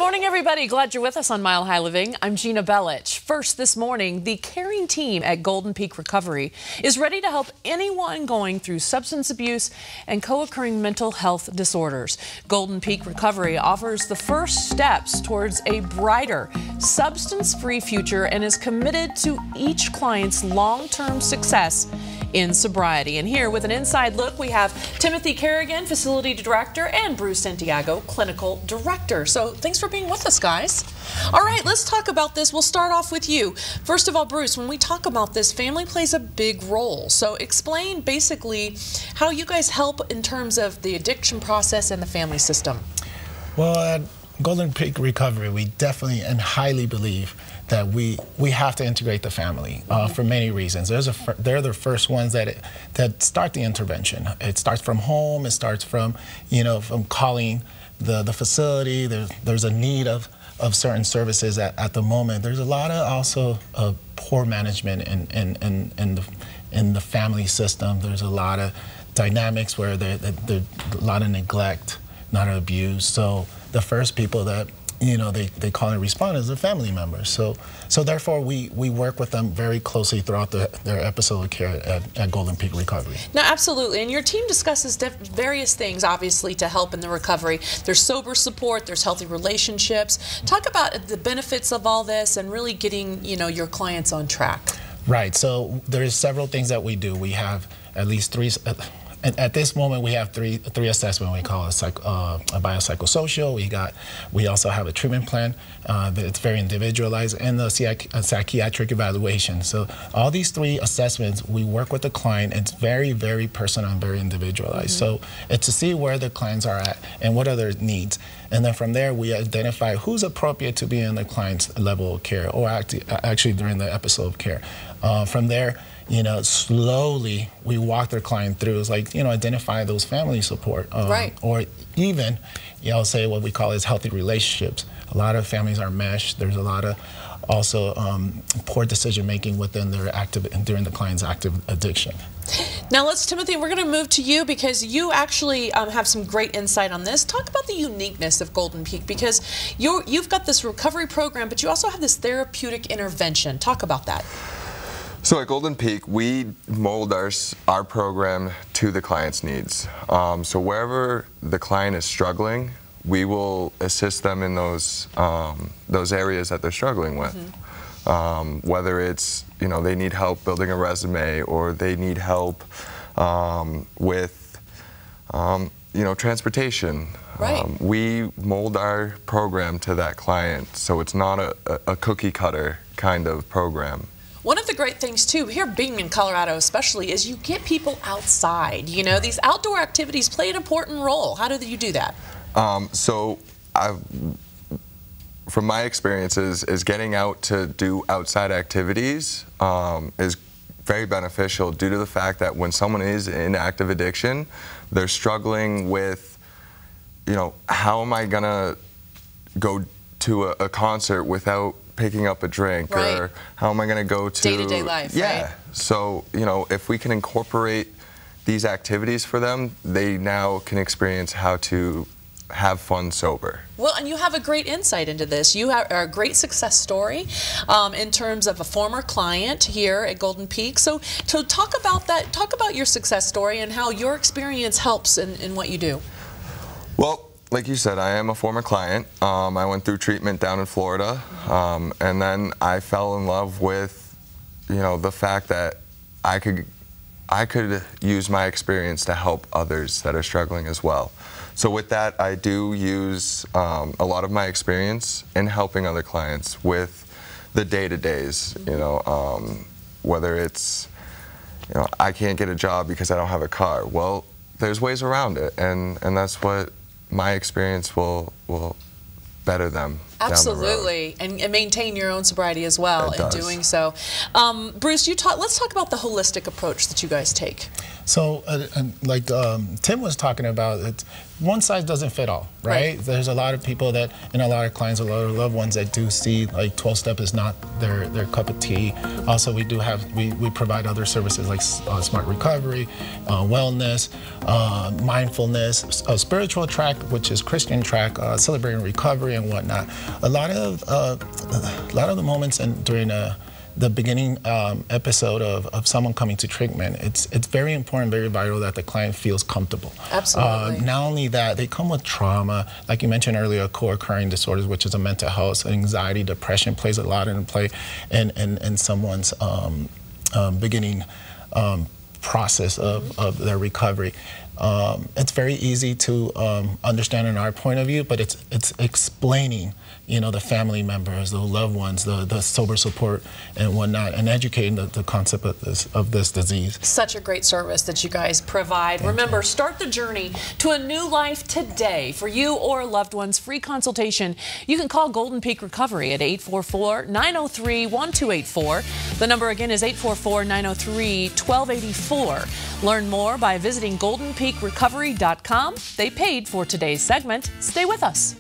morning, everybody. Glad you're with us on Mile High Living. I'm Gina Bellich. First this morning, the caring team at Golden Peak Recovery is ready to help anyone going through substance abuse and co-occurring mental health disorders. Golden Peak Recovery offers the first steps towards a brighter, substance-free future and is committed to each client's long-term success in sobriety. And here with an inside look, we have Timothy Kerrigan, Facility Director, and Bruce Santiago, Clinical Director. So thanks for being with us, guys. All right, let's talk about this. We'll start off with you. First of all, Bruce, when we talk about this, family plays a big role. So explain basically how you guys help in terms of the addiction process and the family system. Well, at Golden Peak Recovery, we definitely and highly believe that we have to integrate the family for many reasons. They're the first ones that start the intervention. It starts from home. It starts from, from calling the facility. There's a need of certain services at the moment. There's a lot of also poor management in the family system. There's a lot of dynamics where there's a lot of neglect, not abuse. So the first people that they call and respond as the family members. So therefore, we work with them very closely throughout their episode of care at Golden Peak Recovery. No, absolutely. And your team discusses various things, obviously, to help in the recovery. There's sober support, there's healthy relationships. Talk about the benefits of all this and really getting, your clients on track. Right. So there's several things that we do. We have at least three. At this moment, we have three assessments. We call it a biopsychosocial. We also have a treatment plan that's very individualized, and a psychiatric evaluation. So all these three assessments, we work with the client. It's very, very personal and very individualized. So it's to see where the clients are at and what are their needs. And then from there, we identify who's appropriate to be in the client's level of care, or actually during the episode of care. From there, slowly we walk their client through. It's like, identify those family support. Right. Or even, say what we call is healthy relationships. A lot of families are meshed. There's a lot of also poor decision making within during the client's active addiction. Now Timothy, we're going to move to you because you actually have some great insight on this. Talk about the uniqueness of Golden Peak, because you've got this recovery program, but you also have this therapeutic intervention. Talk about that. So at Golden Peak, we mold our program to the client's needs. So wherever the client is struggling, we will assist them in those areas that they're struggling with. Whether it's, they need help building a resume, or they need help with, transportation. Right. We mold our program to that client, so it's not a cookie cutter kind of program. One of the great things, too, here being in Colorado especially, is you get people outside. These outdoor activities play an important role. How do you do that? From my experiences, is getting out to do outside activities is very beneficial, due to the fact that when someone is in active addiction, they're struggling with, how am I going to go to a concert without picking up a drink, right, or how am I going to go to day-to-day life? Yeah. Right? So if we can incorporate these activities for them, they now can experience how to have fun sober. Well, and you have a great insight into this. You are a great success story in terms of a former client here at Golden Peak. So talk about that. Talk about your success story and how your experience helps in what you do. Well, like you said, I am a former client. I went through treatment down in Florida, and then I fell in love with, the fact that I could use my experience to help others that are struggling as well. So with that, I do use a lot of my experience in helping other clients with the day-to-days. Whether it's, I can't get a job because I don't have a car. Well, there's ways around it, and that's what my experience will better them. Absolutely, and maintain your own sobriety as well in doing so. Bruce, let's talk about the holistic approach that you guys take. So, like Tim was talking about, one size doesn't fit all, right? There's a lot of people that, and a lot of clients, a lot of loved ones that do see like 12-step is not their cup of tea. Also, we do have, we provide other services like smart recovery, wellness, mindfulness, a spiritual track, which is Christian track, celebrating recovery and whatnot. A lot of the moments during the beginning episode of someone coming to treatment, it's very important, very vital that the client feels comfortable. Absolutely. Not only that, they come with trauma, like you mentioned earlier, co-occurring disorders, which is a mental health, anxiety, depression plays a lot in play in someone's beginning process of their recovery. It's very easy to understand in our point of view, but it's explaining, the family members, the loved ones, the sober support and whatnot, and educating the concept of this disease. Such a great service that you guys provide. Remember, start the journey to a new life today. For you or loved ones, free consultation. You can call Golden Peak Recovery at 844-903-1284. The number again is 844-903-1284. Learn more by visiting goldenpeakrecovery.com. They paid for today's segment. Stay with us.